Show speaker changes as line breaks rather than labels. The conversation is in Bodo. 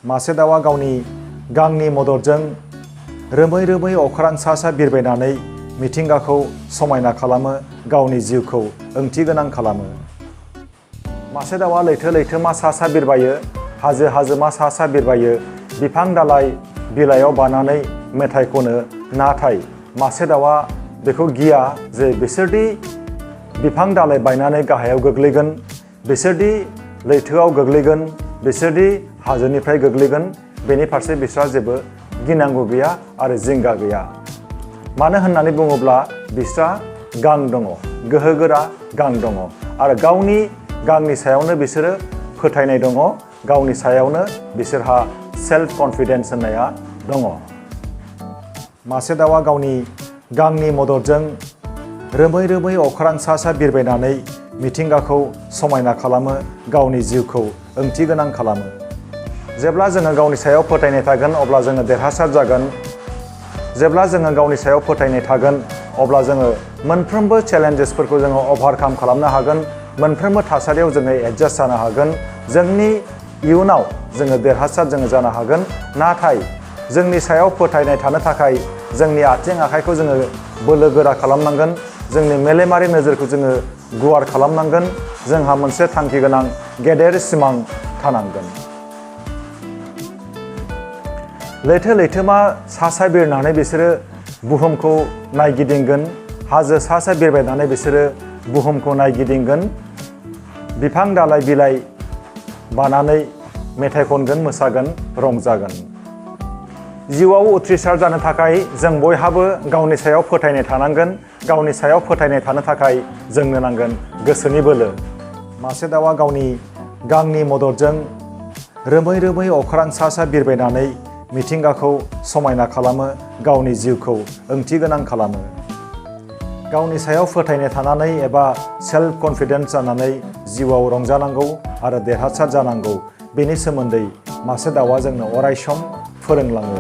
मासे दाउआ गावनि गांनि मददजों रोमै रोमै अख्रां सा सा बिरबायनानै मिथिंगाखौ समायना खालामो, गावनि जिउखौ ओंथिगोनां खालामो। मासे दाउआ लैथो लैथोमा सा सा बिरबायो, हाजो हाजोमा सा सा बिरबायो, बिफां दालाइ बिलाइयाव बानानै मेथाइ खनो। नाथाय मासे दाउआ बेखौ गिया जे बिसोरदि बिफां दालाइ बायनानै गाहायाव गोग्लैगोन, बिसोरदि लैथोआव गोग्लैगोन, बिसोरदि हाजोनिफ्राय गोग्लैगोन, बेनि फारसे बिसोरहा जेबो गिनांगौ गैया आरो जिंगा गैया। मानो होननानै बुङोब्ला बिसोरहा गां दङ, गोहोगोरा गां दङ आरो गावनि गांनि सायावनो बिसोरो फोथायनाय दङ, गावनि सायावनो बिसोरहा सेल्फ कनफिडेन्स होननाया दङ। मासे दाउआ गावनि गांनि मददजों रोमै रोमै अख्रां सा सा बिरबायनानै मिथिंगाखौ समायना खालामो, गावनि जिउखौ ओंथिगोनां खालामो। जेब्ला जोङो गावनि सायाव फोथायनाय थागोन अब्ला जोङो देरहासार जागोन। जेब्ला जोङो गावनि सायाव फोथायनाय थागोन अब्ला जोङो मोनफ्रोमबो चेलेन्जेसफोरखौ जोङो अभारकाम खालामनो हागोन, मोनफ्रोमबो थासारियाव जोङो एडजास्ट जानो हागोन, जोंनि इयुनाव जोङो देरहासार जानो हागोन। नाथाय जोंनि सायाव फोथायनाय थानो थाखाय जोंनि आथिं आखाइखौ जोङो बोलो गोरा खालामनांगोन, जोंनि मेलेमारि नोजोरखौ जोङो गुवार खालामनांगोन, जोंहा मोनसे थांखि गोनां गेदेर सिमां थानांगोन। लैथो लैथोमा सा सा बिरनानै बिसोरो बुहुमखौ नायगिदिंगोन, हाजो सा सा बिरबायनानै बिसोरो बुहुमखौ नायगिदिंगोन, बिफां दालाइ बिलाइ बानानै मेथाइ खनगोन, मोसागोन, रंजागोन। जिउआव उथ्रिसार जानो थाखाय जों बयहाबो गावनि सायाव फोथायनाय थानांगोन, गावनि सायाव फोथायनाय थानो थाखाय जोंनो नांगोन गोसोनि बोलो। मासे दाउआ गावनि गांनि मददजों रोमै रोमै अख्रां सा सा बिरबायनानै मिथिंगाखौ समायना खालामो, गावनि जिउखौ ओंथिगोनां खालामो। गावनि सायाव फोथायनाय थानानै एबा सेल्फ कनफिडेन्स जानानै जिउआव रंजानांगौ आरो देरहासार जानांगौ, बेनि सोमोन्दै मासे दाउआ जोंनो अरायसम फोरोंलाङो।